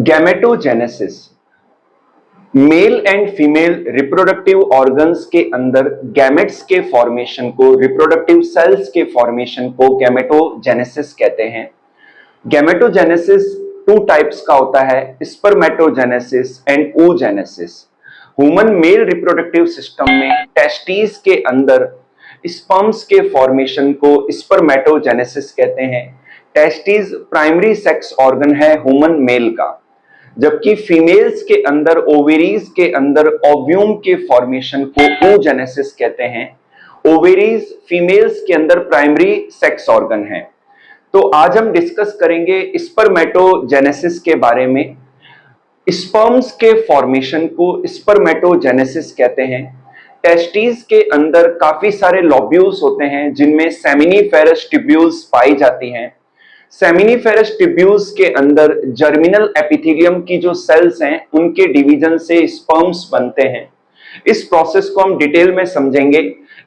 Gametogenesis male and female reproductive organs के अंदर gametes के फॉर्मेशन को, रिप्रोडक्टिव सेल्स के फॉर्मेशन को गैमेटोजेनेसिस कहते हैं। गैमेटोजेनेसिस टू टाइप्स का होता है, spermatogenesis and oogenesis। Human male reproductive system में टेस्टिस के अंदर स्पर्म्स के फॉर्मेशन को स्पर्मेटोजेनेसिस कहते हैं। टेस्टिस प्राइमरी सेक्स ऑर्गन है ह्यूमन मेल का, जबकि फीमेल्स के अंदर ओवेरीज के अंदर ओव्यूम के फॉर्मेशन को oogenesis कहते हैं। ओवेरीज फीमेल्स के अंदर प्राइमरी सेक्स ऑर्गन है। तो आज हम डिस्कस करेंगे स्पर्मेटोजेनेसिस के बारे में। स्पर्म्स के फॉर्मेशन को स्पर्मेटोजेनेसिस कहते हैं। टेस्टिस के अंदर काफी सारे लॉब्यूल्स होते हैं जिनमें सेमिनिफेरस ट्यूब्यूल्स पाई जाती हैं। सेमिनिफेरस ट्यूब्यूल्स के अंदर जर्मिनल एपिथेलियम की जो सेल्स हैं उनके डिवीजन से स्पर्म्स बनते हैं। इस प्रोसेस को हम डिटेल में समझेंगे।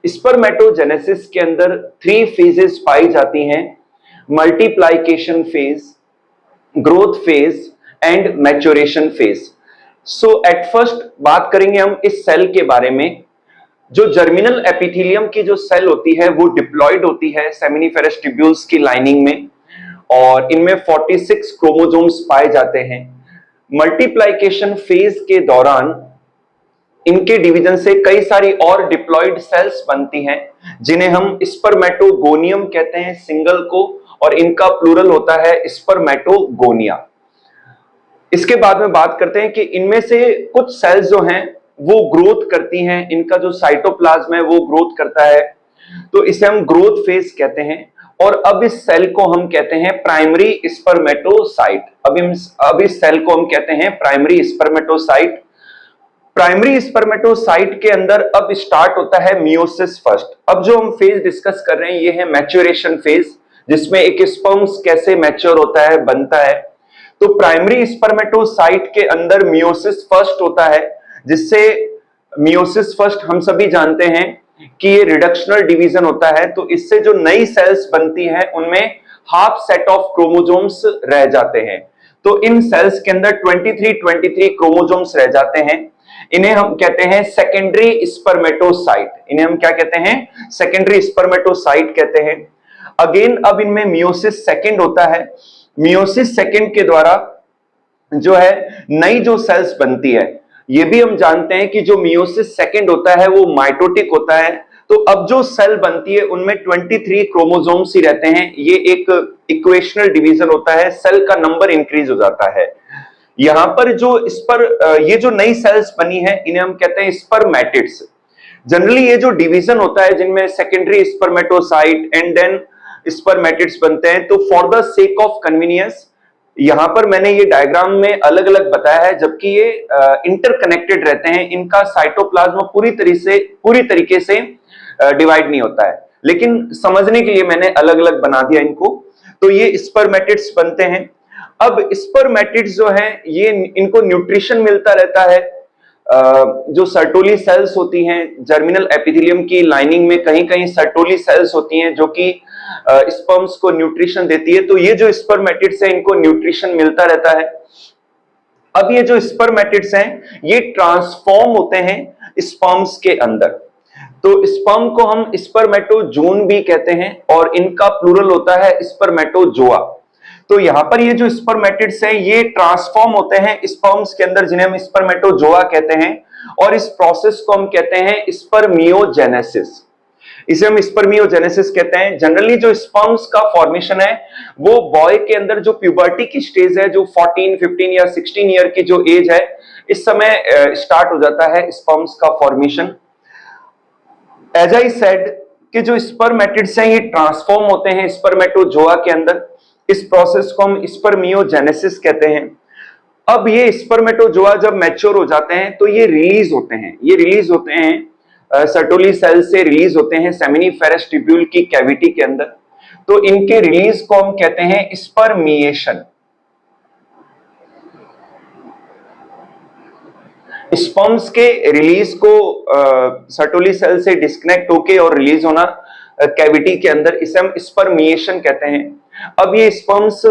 स्पर्मेटोजेनेसिस के अंदर 3 फेजेस पाई जाती हैं, multiplication phase, growth phase and maturation phase. So at first बात करेंगे हम इस सेल के बारे में। जो जर्मिनल एपिथेलियम की जो सेल होती है वो डिप्लॉयड होती है सेमिनिफेरस ट्यूब्यूल्स की लाइनिंग में और इनमें 46 क्रोमोसोम्स पाए जाते हैं। मल्टीप्लिकेशन फेज के दौरान इनके डिवीजन से कई सारी और डिप्लॉयड सेल्स बनती हैं जिन्हें हम स्पर्मेटोगोनियम कहते हैं सिंगल को, और इनका प्लूरल होता है स्पर्मेटोगोनिया। इसके बाद में बात करते हैं कि इनमें से कुछ सेल्स जो हैं वो ग्रोथ करती हैं, इनका जो साइटोप्लाज्म है वो ग्रोथ करता है, तो इसे हम ग्रोथ फेज कहते हैं। और अब इस सेल को हम कहते हैं प्राइमरी स्पर्मेटोसाइट। अब इस सेल को हम कहते हैं प्राइमरी स्पर्मेटोसाइट। प्राइमरी स्पर्मेटोसाइट के अंदर अब स्टार्ट होता है मियोसिस फर्स्ट। अब जो हम फेज डिस्कस कर रहे हैं ये है मैच्योरेशन फेज, जिसमें एक स्पर्म्स कैसे मैच्योर होता है, बनता है। तो प्राइमरी स्पर्मेटोसाइट के अंदर मियोसिस फर्स्ट होता है, जिससे मियोसिस फर्स्ट हम सभी जानते हैं कि ये रिडक्शनल डिवीजन होता है। तो इससे जो नई सेल्स बनती हैं उनमें हाफ सेट ऑफ क्रोमोसोम्स रह जाते हैं। तो इन सेल्स के अंदर 23 क्रोमोसोम्स रह जाते हैं। इन्हें हम कहते हैं सेकेंडरी स्पर्मेटोसाइट। इन्हें हम क्या कहते हैं? सेकेंडरी स्पर्मेटोसाइट कहते हैं। अगेन अब इनमें मियोसिस सेकेंड होता है। मियोसिस सेकेंड के द्वारा जो है नई जो सेल्स बनती है, ये भी हम जानते हैं कि जो मियोसिस सेकेंड होता है वो माइटोटिक होता है। तो अब जो सेल बनती है उनमें 23 क्रोमोसोम्स ही रहते हैं। ये एक इक्वेशनल डिवीजन होता है, सेल का नंबर इंक्रीज हो जाता है। यहां पर ये जो नई सेल्स बनी है इन्हें हम कहते हैं स्पर्मेटिड्स। जनरली ये जो डिवीजन होता है जिनमें secondary spermatocyte and then spermatids बनते हैं, तो for the sake of convenience यहां पर मैंने ये डायग्राम में अलग अलग बताया है, जबकि ये इंटरकनेक्टेड रहते हैं। इनका साइटोप्लाज्म पूरी तरीके से डिवाइड नहीं होता है, लेकिन समझने के लिए मैंने अलग अलग बना दिया इनको। तो ये स्पर्मेटिड्स बनते हैं। अब स्पर्मेटिड्स जो हैं ये इनको न्यूट्रिशन मिलता रहता है। जो सर्टोली सेल्स होती हैं जर्मिनल एपिथेलियम की लाइनिंग में कहीं कहीं सर्टोली सेल्स होती हैं जो कि स्पर्म्स को न्यूट्रिशन देती है। तो ये जो स्पर्मेटिड्स हैं इनको न्यूट्रिशन मिलता रहता है। अब ये जो स्पर्मेटिड्स हैं ये ट्रांसफॉर्म होते हैं स्पर्म्स के अंदर। तो स्पर्म को हम स्पर्मेटोजोन भी कहते हैं और इनका प्लूरल होता है स्पर्मेटोजोआ। तो यहां पर ये जो स्पर्मेटिड्स हैं ये ट्रांसफॉर्म होते हैं स्पर्म्स के अंदर, जिन्हें हम स्पर्मेटोजोआ कहते हैं। और इस प्रोसेस को हम कहते हैं स्पर्मियोजेनेसिस। इसे हम स्पर्मियोजेनेसिस कहते हैं। जनरली जो स्पर्म्स का फॉर्मेशन है वो बॉय के अंदर जो प्यूबर्टी की स्टेज है, जो 14, 15 या 16 ईयर की जो एज है, इस समय स्टार्ट हो जाता है स्पर्म्स का फॉर्मेशन। एज आई सेड कि जो स्पर्मेटिड्स हैं ये ट्रांसफॉर्म होते हैं स्पर्मेटोजोआ के अंदर। इस प्रोसेस को हम स्पर्मियोजेनेसिस कहते हैं। अब ये स्पर्मेटोजोआ जब मैच्योर हो जाते हैं तो ये रिलीज होते हैं सर्टोली सेल से रिलीज होते हैं सेमिनिफेरस ट्यूब्यूल की कैविटी के अंदर। तो इनके रिलीज को हम कहते हैं स्पर्मिएशन। स्पर्म्स के रिलीज को सर्टोली सेल से डिस्कनेक्ट होके और रिलीज होना कैविटी के अंदर, इसे हम स्पर्मिएशन कहते हैं। अब ये स्पर्म्स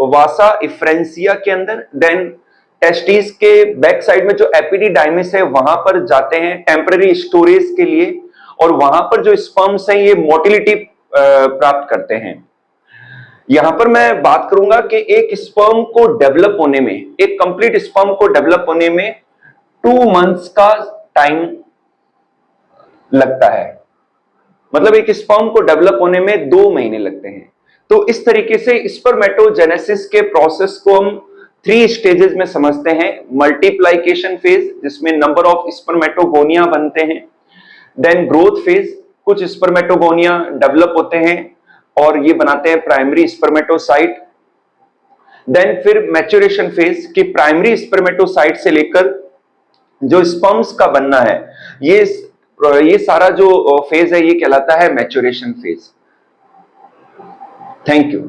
वासा इफ्रेंसिया के अंदर, देन टेस्टिस के बैक साइड में जो एपिडिडाइमिस है वहां पर जाते हैं टेम्पररी स्टोरेज के लिए, और वहां पर जो स्पर्म्स हैं ये मोटिलिटी प्राप्त करते हैं। यहां पर मैं बात करूंगा कि एक स्पर्म को डेवलप होने में, एक कंप्लीट स्पर्म को डेवलप होने में 2 मंथ्स का टाइम लगता है। मतलब एक स्पर्म को डेवलप होने में 2 महीने लगते हैं। तो इस तरीके से स्पर्मेटोजेनेसिस के प्रोसेस को हम 3 स्टेजेस में समझते हैं। मल्टीप्लिकेशन फेज, जिसमें नंबर ऑफ स्पर्मेटोगोनिया बनते हैं। देन ग्रोथ फेज, कुछ स्पर्मेटोगोनिया डेवलप होते हैं और ये बनाते हैं प्राइमरी स्पर्मेटोसाइट। देन फिर मैच्योरेशन फेज, कि प्राइमरी स्पर्मेटोसाइट से लेकर जो स्पर्म्स का बनना है, ये सारा जो फेज है ये कहलाता है मैच्योरेशन फेज। Thank you.